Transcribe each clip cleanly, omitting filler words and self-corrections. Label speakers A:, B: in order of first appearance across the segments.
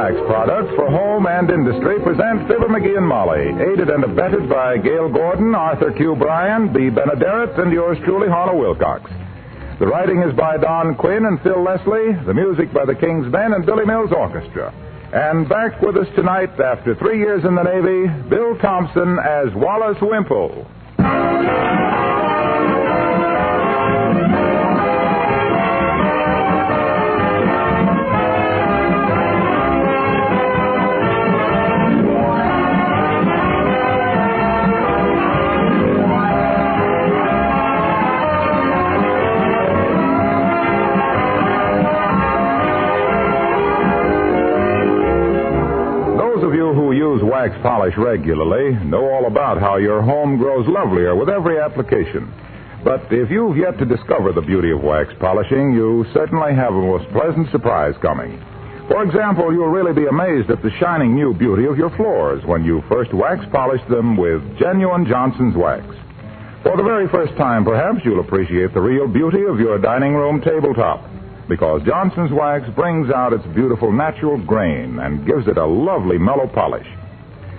A: wax products for home and industry present Fibber McGee and Molly, aided and abetted by Gail Gordon, Arthur Q. Bryan, B. Benaderet, and yours truly, Harlow Wilcox. The writing is by Don Quinn and Phil Leslie, the music by the King's Men and Billy Mills Orchestra. And back with us tonight, after 3 years in the Navy, Bill Thompson as Wallace Wimple. Wax polish regularly know all about how your home grows lovelier with every application. But if you've yet to discover the beauty of wax polishing, you certainly have a most pleasant surprise coming. For example, you'll really be amazed at the shining new beauty of your floors when you first wax polish them with genuine Johnson's wax. For the very first time, perhaps, you'll appreciate the real beauty of your dining room tabletop, because Johnson's wax brings out its beautiful natural grain and gives it a lovely mellow polish.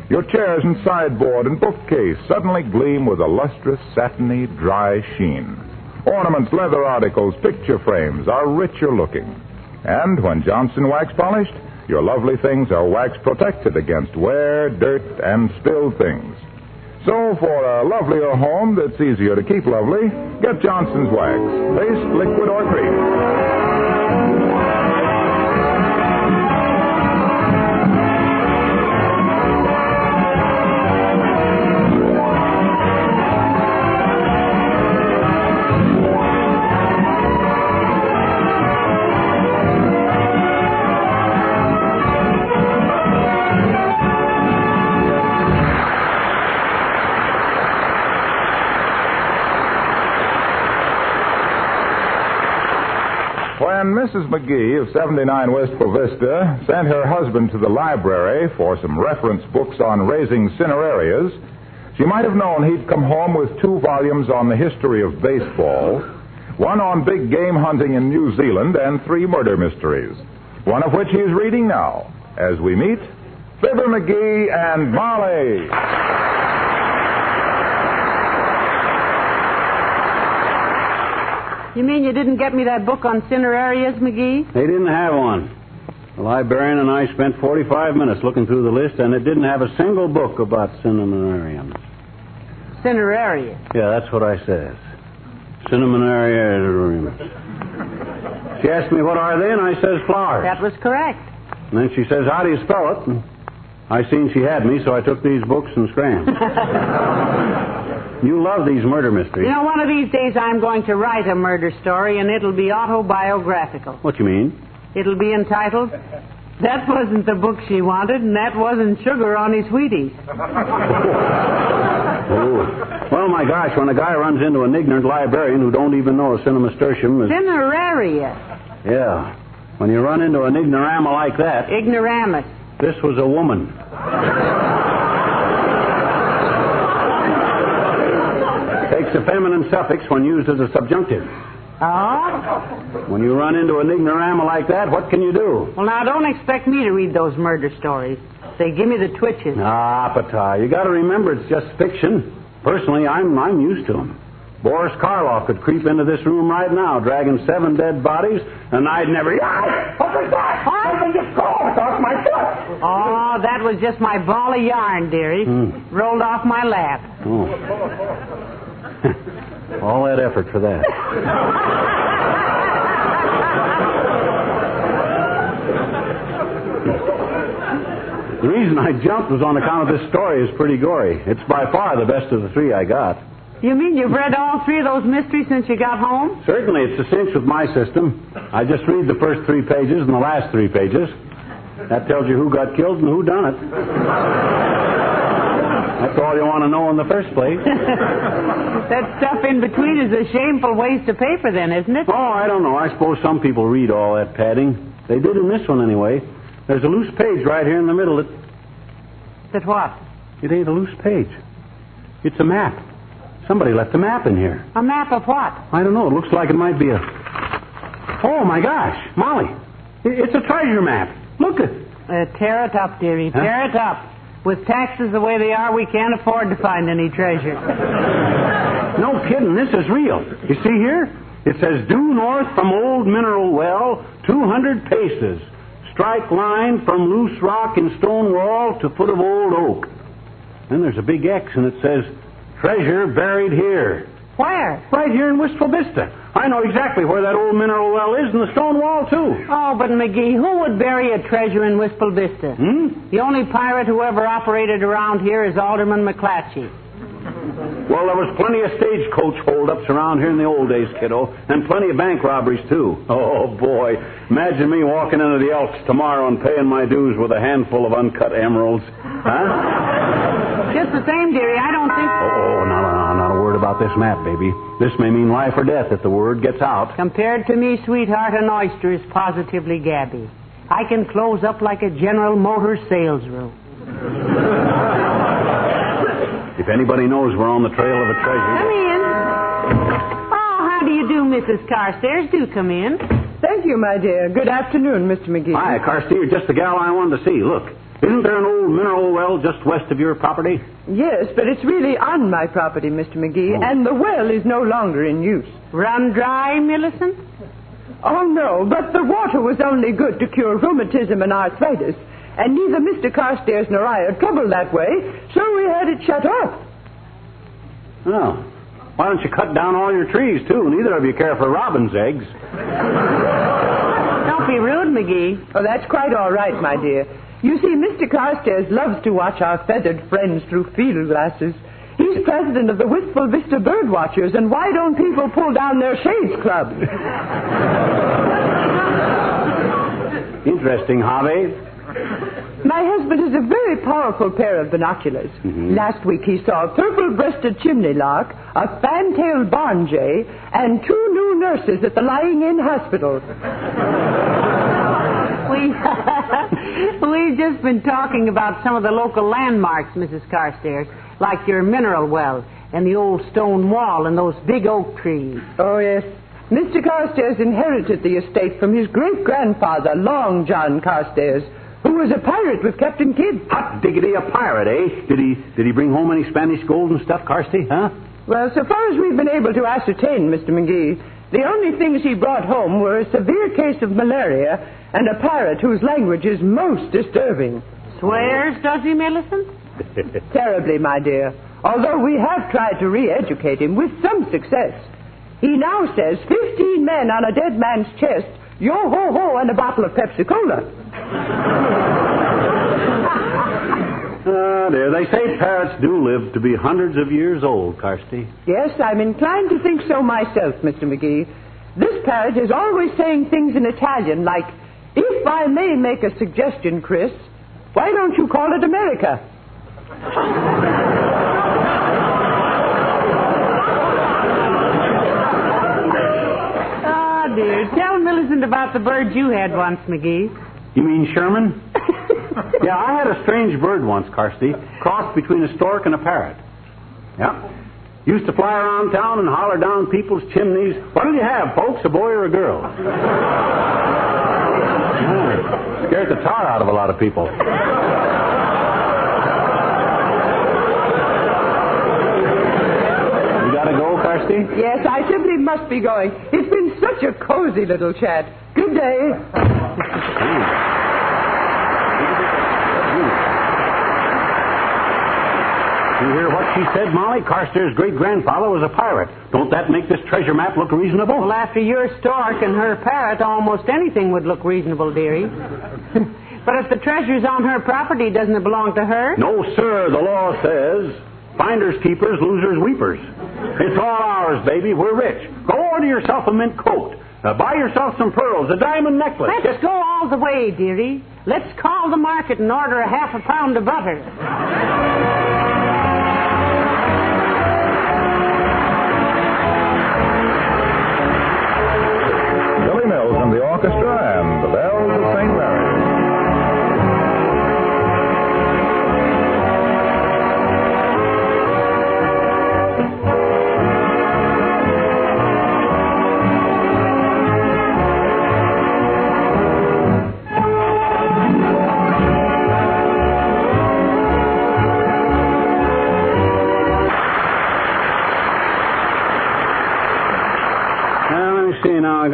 A: Your chairs and sideboard and bookcase suddenly gleam with a lustrous, satiny, dry sheen. Ornaments, leather articles, picture frames are richer looking. And when Johnson wax polished, your lovely things are wax protected against wear, dirt, and spilled things. So for a lovelier home that's easier to keep lovely, get Johnson's wax, paste, liquid, or cream. When Mrs. McGee of 79 Wistful Vista sent her husband to the library for some reference books on raising cinerarias, she might have known he'd come home with 2 volumes on the history of baseball, 1 on big game hunting in New Zealand, and 3 murder mysteries, one of which he is reading now, as we meet Fibber McGee and Molly.
B: You mean you didn't get me that book on cinerarias, McGee?
C: They didn't have one. The librarian and I spent 45 minutes looking through the list, and it didn't have a single book about cinemanariums.
B: Cinerarias?
C: Yeah, that's what I says. Cinemanariums. She asked me, what are they? And I says, flowers.
B: That was correct.
C: And then she says, how do you spell it? And I seen she had me, so I took these books and scrambled. You love these murder mysteries.
B: You know, one of these days I'm going to write a murder story, and it'll be autobiographical.
C: What you mean?
B: It'll be entitled, That Wasn't the Book She Wanted, and That Wasn't Sugar on His Wheaties.
C: Oh. Well, my gosh, when a guy runs into an ignorant librarian who don't even know a cinemastertium is...
B: Cineraria.
C: Yeah. When you run into an ignorama like that...
B: Ignoramus.
C: This was a woman. Takes a feminine suffix when used as a subjunctive.
B: Oh?
C: When you run into an ignorama like that, what can you do?
B: Well, now, don't expect me to read those murder stories. They give me the twitches.
C: Ah, Pata, you got to remember it's just fiction. Personally, I'm used to them. Boris Karloff could creep into this room right now, dragging 7 dead bodies, and I'd never... What was that? Something just crawled off my foot.
B: Oh, that was just my ball of yarn, dearie. Rolled off my lap.
C: Oh. All that effort for that. The reason I jumped was on account of this story is pretty gory. It's by far the best of the 3 I got.
B: You mean you've read all 3 of those mysteries since you got home?
C: Certainly, it's a cinch with my system. I just read the first 3 pages and the last 3 pages. That tells you who got killed and who done it. That's all you want to know in the first place.
B: That stuff in between is a shameful waste of paper then, isn't it?
C: Oh, I don't know. I suppose some people read all that padding. They did in this one anyway. There's a loose page right here in the middle.
B: That what?
C: It ain't a loose page. It's a map. Somebody left a map in here.
B: A map of what?
C: I don't know. It looks like it might be a... Oh, my gosh. Molly. It's a treasure map. Look it.
B: Tear it up, dearie.
C: Huh?
B: Tear it up. With taxes the way they are, we can't afford to find any treasure.
C: No kidding, this is real. You see here? It says, due north from old mineral well, 200 paces. Strike line from loose rock and stone wall to foot of old oak. Then there's a big X and it says, treasure buried here.
B: Where?
C: Right here in Wistful Vista. I know exactly where that old mineral well is and the stone wall, too.
B: Oh, but McGee, who would bury a treasure in Wistful Vista? The only pirate who ever operated around here is Alderman McClatchy.
C: Well, there was plenty of stagecoach holdups around here in the old days, kiddo, and plenty of bank robberies, too. Oh, boy. Imagine me walking into the Elks tomorrow and paying my dues with a handful of uncut emeralds. Huh?
B: Just the same, dearie, I don't think...
C: Not a word about this map, baby. This may mean life or death if the word gets out.
B: Compared to me, sweetheart, an oyster is positively gabby. I can close up like a General Motors sales room.
C: If anybody knows we're on the trail of a treasure...
B: Come in. Oh, how do you do, Mrs. Carstairs? Do come in.
D: Thank you, my dear. Good afternoon, Mr. McGee.
C: Hi, Carsty, you're just the gal I wanted to see. Look, isn't there an old mineral well just west of your property?
D: Yes, but it's really on my property, Mr. McGee, and the well is no longer in use.
B: Run dry, Millicent?
D: Oh, no, but the water was only good to cure rheumatism and arthritis, and neither Mr. Carstairs nor I are troubled that way, so we had it shut off.
C: Oh. Why don't you cut down all your trees, too? Neither of you care for robin's eggs.
B: Don't be rude, McGee.
D: Oh, that's quite all right, my dear. You see, Mr. Carstairs loves to watch our feathered friends through field glasses. He's president of the Wistful Vista Bird Watchers, and why don't people pull down their shades club?
C: Interesting hobby.
D: My husband has a very powerful pair of binoculars. Last week he saw a purple-breasted chimney lark, a fan-tailed barn jay, and 2 new nurses at the lying-in hospital.
B: We've just been talking about some of the local landmarks, Mrs. Carstairs, like your mineral well and the old stone wall and those big oak trees.
D: Oh, yes. Mr. Carstairs inherited the estate from his great-grandfather, Long John Carstairs, who was a pirate with Captain Kidd.
C: Hot diggity, a pirate, eh? Did he bring home any Spanish gold and stuff, Carsty, huh?
D: Well, so far as we've been able to ascertain, Mr. McGee, the only things he brought home were a severe case of malaria and a pirate whose language is most disturbing.
B: Swears, does he, Millicent?
D: Terribly, my dear. Although we have tried to re-educate him with some success. He now says 15 men on a dead man's chest, yo-ho-ho, and a bottle of Pepsi-Cola.
C: Dear, they say parrots do live to be hundreds of years old, Carsty.
D: Yes, I'm inclined to think so myself, Mr. McGee. This parrot is always saying things in Italian like, if I may make a suggestion, Chris, why don't you call it America?
B: Oh, dear. Tell Millicent about the bird you had once, McGee.
C: You mean Sherman? Yeah, I had a strange bird once, Carsty. Crossed between a stork and a parrot. Yeah. Used to fly around town and holler down people's chimneys, what'll you have, folks, a boy or a girl? Yeah, scared the tar out of a lot of people. You gotta go, Carsty?
D: Yes, I simply must be going. It's been such a cozy little chat. Good day.
C: You hear what she said, Molly? Carstairs' great-grandfather was a pirate. Don't that make this treasure map look reasonable?
B: Well, after your stork and her parrot, almost anything would look reasonable, dearie. But if the treasure's on her property, doesn't it belong to her?
C: No, sir. The law says, finders keepers, losers weepers. It's all ours, baby. We're rich. Go order yourself a mint coat. Buy yourself some pearls, a diamond necklace.
B: Let's go all the way, dearie. Let's call the market and order a half a pound of butter.
A: And the orchestra and the bells of St. Mary's.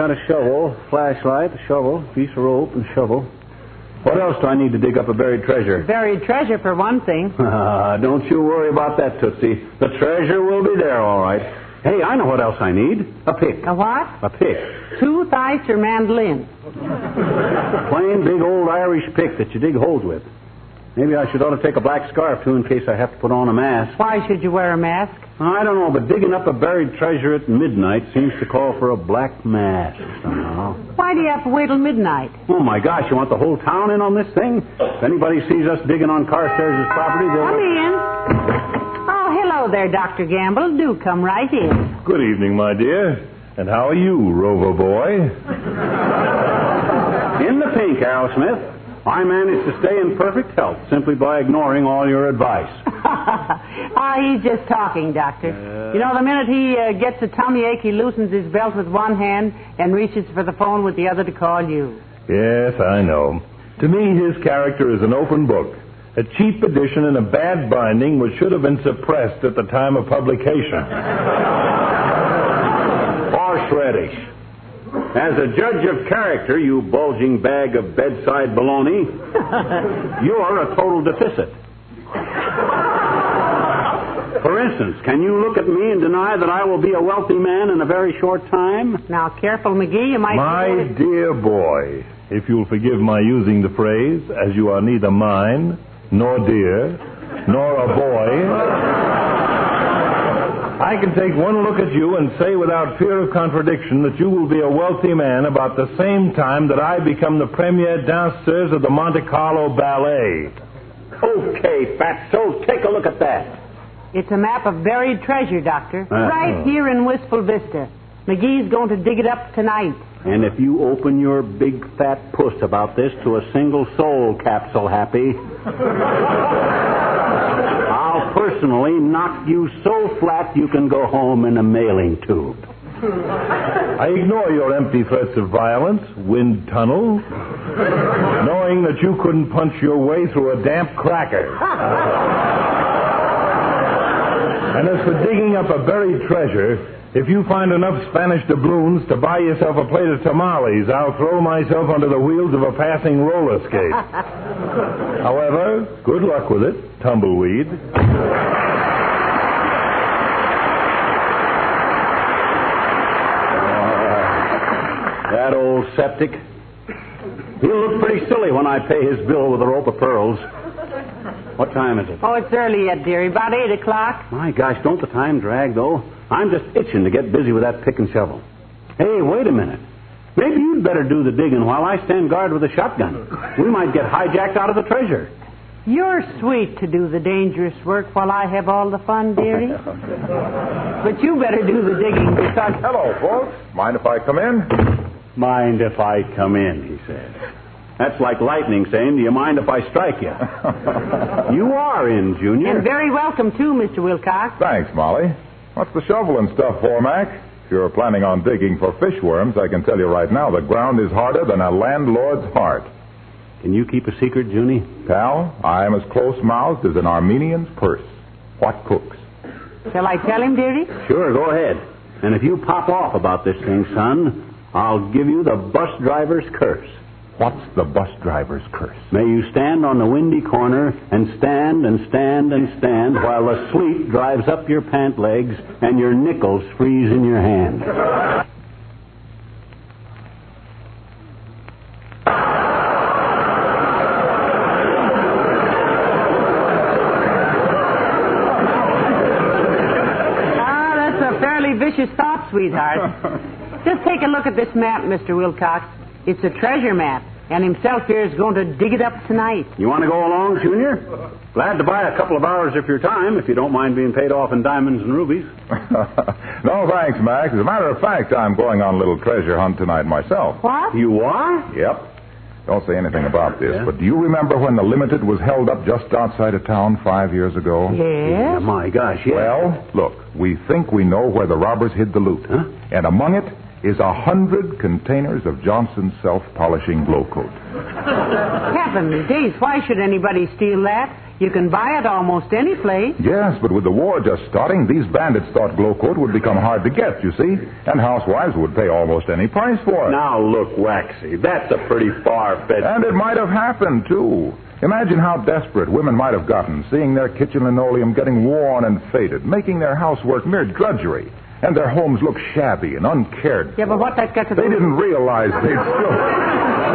C: got a shovel, flashlight, a shovel, piece of rope, and shovel. What else do I need to dig up a buried treasure?
B: Buried treasure, for one thing.
C: Don't you worry about that, Tootsie. The treasure will be there, all right. Hey, I know what else I need. A pick.
B: A what?
C: A pick.
B: Tooth, ice, or mandolin?
C: Plain big old Irish pick that you dig holes with. Maybe I should ought to take a black scarf, too, in case I have to put on a mask.
B: Why should you wear a mask?
C: I don't know, but digging up a buried treasure at midnight seems to call for a black mask somehow.
B: Why do you have to wait till midnight?
C: Oh, my gosh, you want the whole town in on this thing? If anybody sees us digging on Carstairs' property, they'll...
B: Come in. Oh, hello there, Dr. Gamble. Do come right in.
E: Good evening, my dear. And how are you, Rover boy?
C: In the pink, Al Smith. I managed to stay in perfect health simply by ignoring all your advice.
B: He's just talking, Doctor. You know, the minute he gets a tummy ache, he loosens his belt with one hand and reaches for the phone with the other to call you.
E: Yes, I know. To me, his character is an open book. A cheap edition in a bad binding which should have been suppressed at the time of publication.
C: Horseradish. As a judge of character, you bulging bag of bedside baloney, you're a total deficit. For instance, can you look at me and deny that I will be a wealthy man in a very short time?
B: Now, careful, McGee, you might...
E: My dear boy, if you'll forgive my using the phrase, as you are neither mine, nor dear, nor a boy... I can take one look at you and say without fear of contradiction that you will be a wealthy man about the same time that I become the premier danseurs of the Monte Carlo Ballet.
C: Okay, Fatso, take a look at that.
B: It's a map of buried treasure, Doctor. Right here in Wistful Vista. McGee's going to dig it up tonight.
C: And if you open your big fat puss about this to a single soul capsule, Happy... I'll personally knock you so flat you can go home in a mailing tube.
E: I ignore your empty threats of violence, wind tunnel, knowing that you couldn't punch your way through a damp cracker. And as for digging up a buried treasure, if you find enough Spanish doubloons to buy yourself a plate of tamales, I'll throw myself under the wheels of a passing roller skate. However, good luck with it, tumbleweed.
C: That old septic. He'll look pretty silly when I pay his bill with a rope of pearls. What time is it?
B: Oh, it's early yet, dearie. About 8 o'clock.
C: My gosh, don't the time drag, though? I'm just itching to get busy with that pick and shovel. Hey, wait a minute. Maybe you'd better do the digging while I stand guard with a shotgun. We might get hijacked out of the treasure.
B: You're sweet to do the dangerous work while I have all the fun, dearie. But you better do the digging because...
A: Hello, folks. Mind if I come in?
C: Mind if I come in, he says. That's like lightning saying, do you mind if I strike you? You are in, Junior.
B: And very welcome, too, Mr. Wilcox.
A: Thanks, Molly. What's the shovel and stuff for, Mac? If you're planning on digging for fishworms, I can tell you right now the ground is harder than a landlord's heart.
C: Can you keep a secret, Junie?
A: Pal, I'm as close-mouthed as an Armenian's purse. What cooks?
B: Shall I tell him, dearie?
C: Sure, go ahead. And if you pop off about this thing, son, I'll give you the bus driver's curse.
A: What's the bus driver's curse?
C: May you stand on the windy corner and stand and stand and stand while the sleet drives up your pant legs and your nickels freeze in your hand.
B: That's a fairly vicious thought, sweetheart. Just take a look at this map, Mr. Wilcox. It's a treasure map, and himself here is going to dig it up tonight.
C: You want to go along, Junior? Glad to buy a couple of hours of your time, if you don't mind being paid off in diamonds and rubies.
A: No, thanks, Mac. As a matter of fact, I'm going on a little treasure hunt tonight myself.
B: What?
C: You are?
A: Yep. Don't say anything about this,
C: Yeah?
A: but do you remember when the Limited was held up just outside of town 5 years ago?
B: Yes?
C: My gosh, yeah.
A: Well, look, we think we know where the robbers hid the loot.
C: Huh?
A: And among it is 100 containers of Johnson's self-polishing glow coat.
B: Heavenly days, why should anybody steal that? You can buy it almost any place.
A: Yes, but with the war just starting, these bandits thought glow coat would become hard to get, you see, and housewives would pay almost any price for it.
C: Now, look, Waxy, that's a pretty far-fetched...
A: And it might have happened, too. Imagine how desperate women might have gotten, seeing their kitchen linoleum getting worn and faded, making their housework mere drudgery, and their homes look shabby and uncared for.
B: Yeah, but what that got to do...
A: They didn't realize they'd still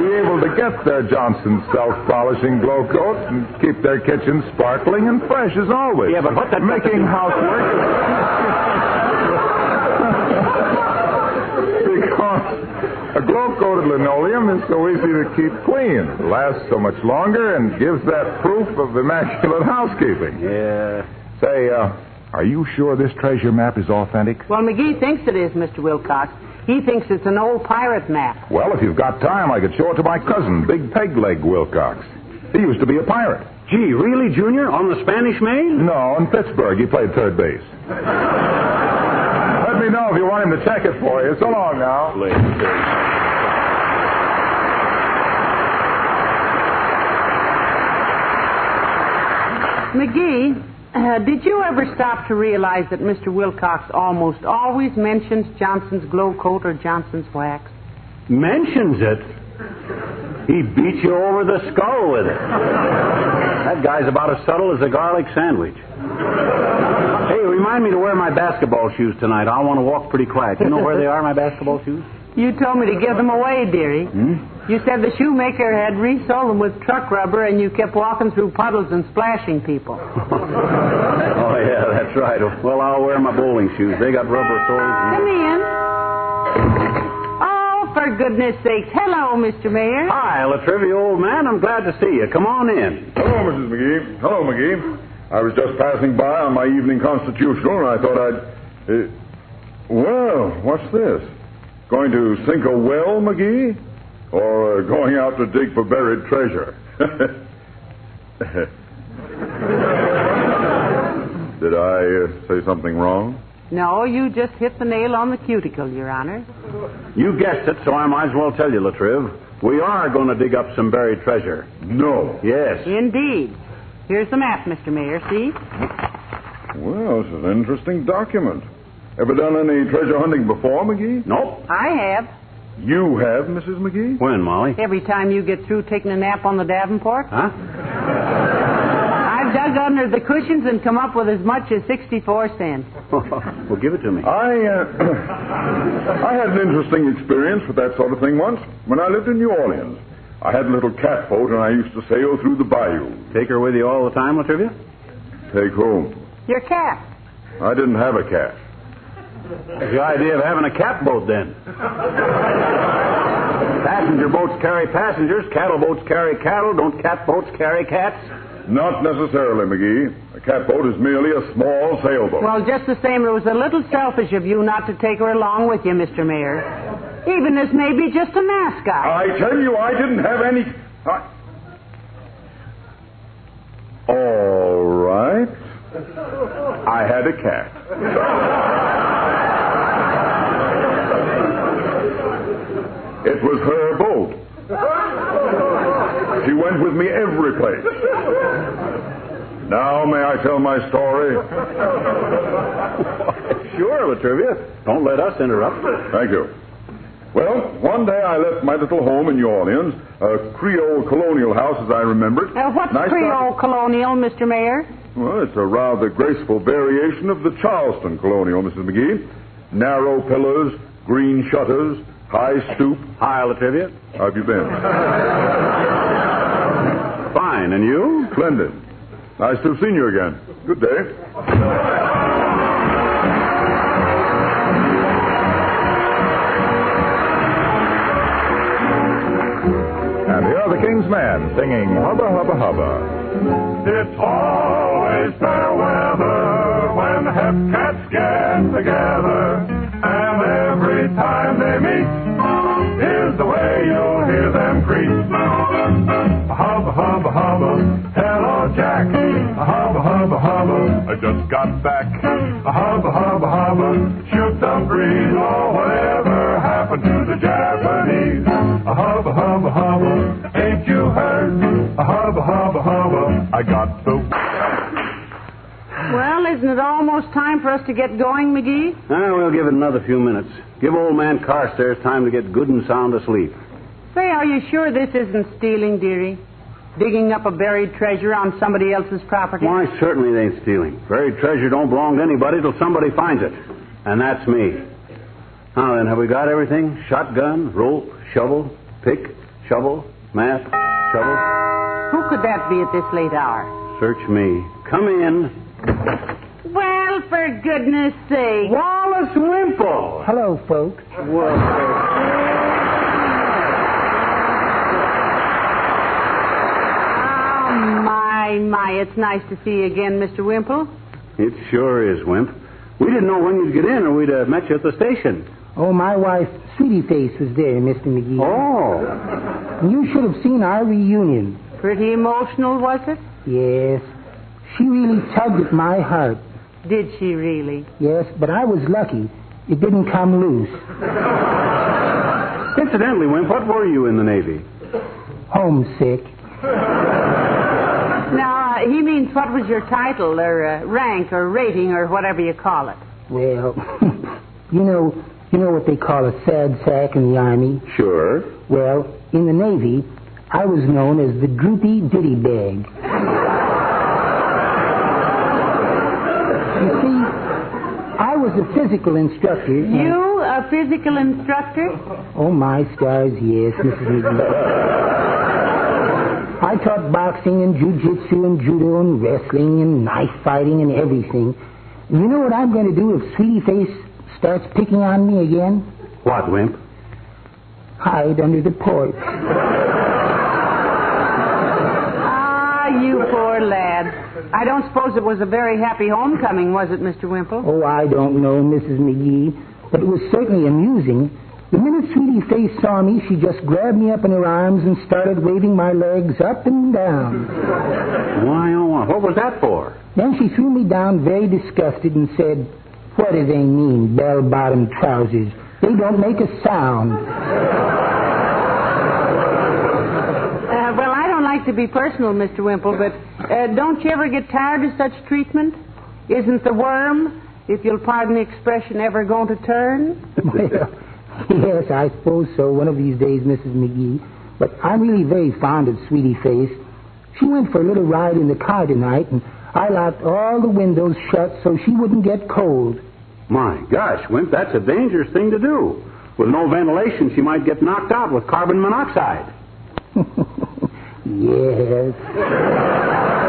A: be able to get their Johnson's self-polishing glow coat and keep their kitchen sparkling and fresh as always.
C: Yeah, but what that...
A: Making housework... Because... a glow-coated linoleum is so easy to keep clean, lasts so much longer, and gives that proof of immaculate housekeeping.
C: Yeah.
A: Say, are you sure this treasure map is authentic?
B: Well, McGee thinks it is, Mr. Wilcox. He thinks it's an old pirate map.
A: Well, if you've got time, I could show it to my cousin, Big Peg-Leg Wilcox. He used to be a pirate.
C: Gee, really, Junior? On the Spanish Main?
A: No, in Pittsburgh. He played third base. Let me know if you want him to check it for you. So long now.
B: McGee, did you ever stop to realize that Mr. Wilcox almost always mentions Johnson's glow coat or Johnson's wax?
C: Mentions it? He beats you over the skull with it. That guy's about as subtle as a garlic sandwich. Hey, remind me to wear my basketball shoes tonight. I want to walk pretty quiet. You know where they are, my basketball shoes?
B: You told me to give them away, dearie. You said the shoemaker had resoled them with truck rubber and you kept walking through puddles and splashing people.
C: Oh, yeah, that's right. Well, I'll wear my bowling shoes. They got rubber soles.
B: Come in. Oh, for goodness sakes. Hello, Mr. Mayor.
C: Hi, Latrivia, old man. I'm glad to see you. Come on in.
F: Hello, Mrs. McGee. Hello, McGee. I was just passing by on my evening constitutional, and I thought I'd... well, what's this? Going to sink a well, McGee? Or going out to dig for buried treasure? Did I say something wrong?
B: No, you just hit the nail on the cuticle, Your Honor.
C: You guessed it, so I might as well tell you, Latriv. We are going to dig up some buried treasure.
F: No.
C: Yes.
B: Indeed. Here's the map, Mr. Mayor, see?
F: Well, this is an interesting document. Ever done any treasure hunting before, McGee?
C: Nope.
B: I have.
F: You have, Mrs. McGee?
C: When, Molly?
B: Every time you get through taking a nap on the Davenport.
C: Huh?
B: I've dug under the cushions and come up with as much as 64 cents.
C: Well, give it to me.
F: I had an interesting experience with that sort of thing once when I lived in New Orleans. I had a little catboat, and I used to sail through the bayou.
C: Take her with you all the time, Latrivia?
F: Take whom?
B: Your cat.
F: I didn't have a cat.
C: What's the idea of having a catboat, then? Passenger boats carry passengers. Cattle boats carry cattle. Don't catboats carry cats?
F: Not necessarily, McGee. A catboat is merely a small sailboat.
B: Well, just the same, it was a little selfish of you not to take her along with you, Mr. Mayor. Even this may be just a mascot.
F: I tell you, I didn't have any... All right. I had a cat. It was her boat. She went with me every place. Now, may I tell my story?
C: Sure, Latrivia. Don't let us interrupt.
F: Thank you. Well, one day I left my little home in New Orleans, a Creole colonial house as I remember it.
B: What's Creole colonial, Mr. Mayor?
F: Well, it's a rather graceful variation of the Charleston colonial, Mrs. McGee. Narrow pillars, green shutters, high stoop.
C: Hi, Latrivia.
F: How have you been?
C: Fine, and you?
F: Splendid. Nice to have seen you again. Good day.
A: And here are the King's Men singing Hubba Hubba Hubba.
E: It's always fair weather when the hepcats get together, and every time they meet is the way you'll hear them greet. Hubba hubba hubba, hello Jack. Hubba hubba hubba, I just got back. Hubba hubba hubba, shoot the breeze or whatever happens. going to the Japanese. A hubba, hubba, hubba, ain't you heard? A hubba, hubba, hubba, I got the...
B: Well, isn't it almost time for us to get going, McGee?
C: We'll give it another few minutes. Give old man Carstairs time to get good and sound asleep.
B: Say, are you sure this isn't stealing, dearie? Digging up a buried treasure on somebody else's property?
C: Why, certainly it ain't stealing. Buried treasure don't belong to anybody till somebody finds it. And that's me. Now then, have we got everything? Shotgun, rope, shovel, pick, shovel, map, shovel?
B: Who could that be at this late hour?
C: Search me. Come in.
B: Well, for goodness sake.
C: Wallace Wimple!
G: Hello, folks.
B: My, it's nice to see you again, Mr. Wimple.
C: It sure is, Wimp. We didn't know when you'd get in or we'd have met you at the station.
G: Oh, my wife, Sweetie Face, was there, Mr. McGee.
C: Oh.
G: And you should have seen our reunion.
B: Pretty emotional, was it?
G: Yes. She really tugged at my heart.
B: Did she really?
G: Yes, but I was lucky. It didn't come loose.
C: Incidentally, Wimp, what were you in the Navy?
G: Homesick.
B: Now, he means what was your title or rank or rating or whatever you call it?
G: Well, you know what they call a sad sack in the Army?
C: Sure.
G: Well, in the Navy, I was known as the droopy ditty bag. You see, I was a physical instructor.
B: You, a physical instructor?
G: Oh, my stars, yes, Mrs. McGee. I taught boxing and jiu-jitsu and judo and wrestling and knife fighting and everything. You know what I'm going to do if Sweetie Face starts picking on me again?
C: What, Wimp?
G: Hide under the porch.
B: Ah, you poor lad. I don't suppose it was a very happy homecoming, was it, Mr. Wimple?
G: Oh, I don't know, Mrs. McGee, but it was certainly amusing. The minute Sweetie Face saw me, she just grabbed me up in her arms and started waving my legs up and down.
C: Why, oh, what was that for?
G: Then she threw me down very disgusted and said, "What do they mean, bell-bottom trousers? They don't make a sound."
B: Well, I don't like to be personal, Mr. Wimple, but don't you ever get tired of such treatment? Isn't the worm, if you'll pardon the expression, ever going to turn?
G: Well, yes, I suppose so, one of these days, Mrs. McGee. But I'm really very fond of Sweetie Face. She went for a little ride in the car tonight, and I locked all the windows shut so she wouldn't get cold.
C: My gosh, Wimp, that's a dangerous thing to do. With no ventilation, she might get knocked out with carbon monoxide.
G: Yes.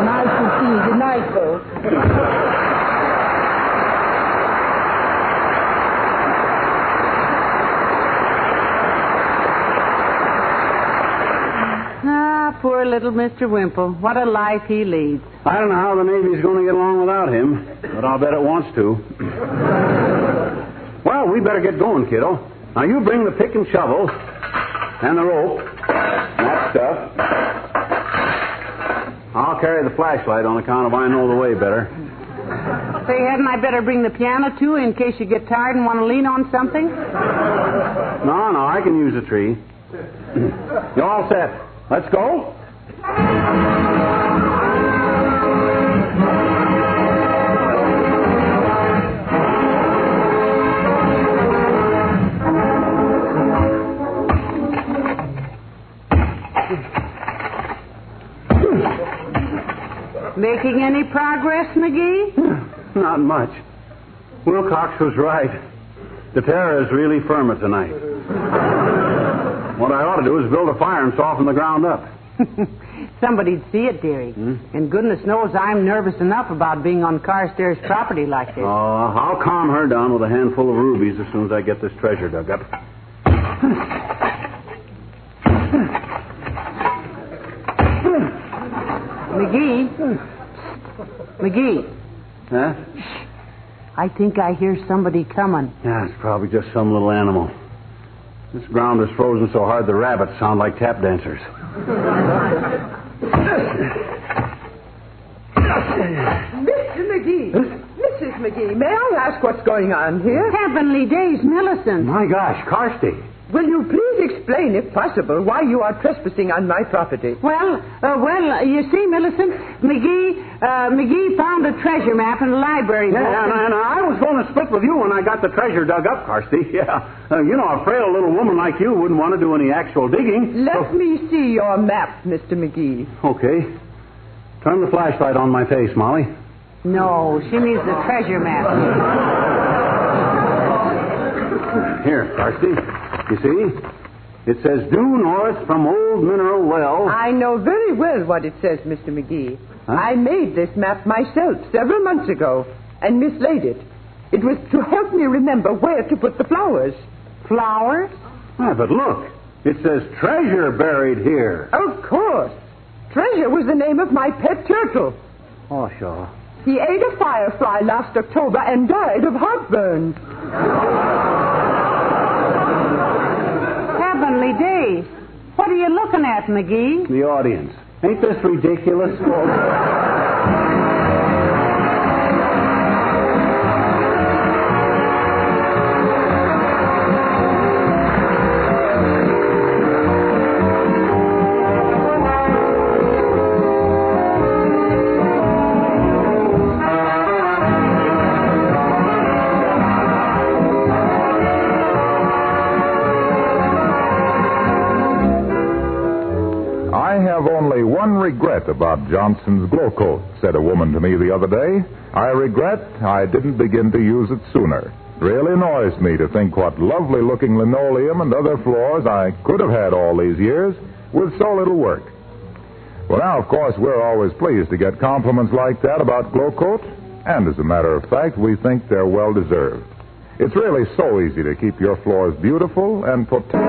G: Nice to see you. Good night, folks.
B: Poor little Mr. Wimple. What a life he leads.
C: I don't know how the Navy's going to get along without him, but I'll bet it wants to. Well, we better get going, kiddo. Now, you bring the pick and shovel and the rope and that stuff. I'll carry the flashlight on account of I know the way better.
B: Say, hadn't I better bring the piano, too, in case you get tired and want to lean on something?
C: No, I can use a tree. You all set? Let's go.
B: Making any progress, McGee?
C: Not much. Wilcox was right. The terror is really firmer tonight. What I ought to do is build a fire and soften the ground up.
B: Somebody'd see it, dearie. And goodness knows I'm nervous enough about being on Carstairs' property like this.
C: I'll calm her down with a handful of rubies as soon as I get this treasure dug up.
B: McGee.
C: Huh?
B: I think I hear somebody coming.
C: Yeah, it's probably just some little animal. This ground is frozen so hard the rabbits sound like tap dancers.
D: Mr. McGee. Mrs. McGee, may I ask what's going on here?
B: Heavenly days, Millicent.
C: My gosh, Carsty.
D: Will you please explain, if possible, why you are trespassing on my property?
B: Well, you see, Millicent, McGee found a treasure map in the library.
C: Yeah, and I was going to split with you when I got the treasure dug up, Carsty. Yeah. A frail little woman like you wouldn't want to do any actual digging.
D: Let me see your map, Mr. McGee.
C: Okay. Turn the flashlight on my face, Molly.
B: No, she means the treasure map.
C: Here, Carsty. You see? It says due north from Old Mineral Well.
D: I know very well what it says, Mr. McGee.
C: Huh?
D: I made this map myself several months ago and mislaid it. It was to help me remember where to put the flowers.
B: Flowers?
C: Ah, but look. It says treasure buried here.
D: Of course. Treasure was the name of my pet turtle.
C: Oh, sure.
D: He ate a firefly last October and died of heartburn.
B: Heavenly days. What are you looking at, McGee?
C: The audience. Ain't this ridiculous?
A: Regret about Johnson's glow coat, said a woman to me the other day. I regret I didn't begin to use it sooner. Really annoys me to think what lovely looking linoleum and other floors I could have had all these years with so little work. Well, now, of course, we're always pleased to get compliments like that about glow coat, and as a matter of fact, we think they're well deserved. It's really so easy to keep your floors beautiful and protected.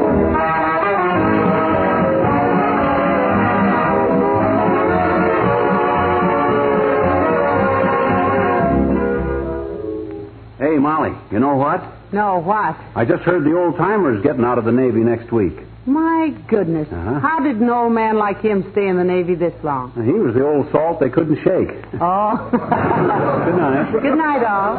C: Hey, Molly, you know what?
B: No, what?
C: I just heard the old-timers getting out of the Navy next week.
B: My goodness.
C: Uh-huh.
B: How did an old man like him stay in the Navy this long?
C: He was the old salt they couldn't shake.
B: Oh.
C: Good night.
B: Good night, all.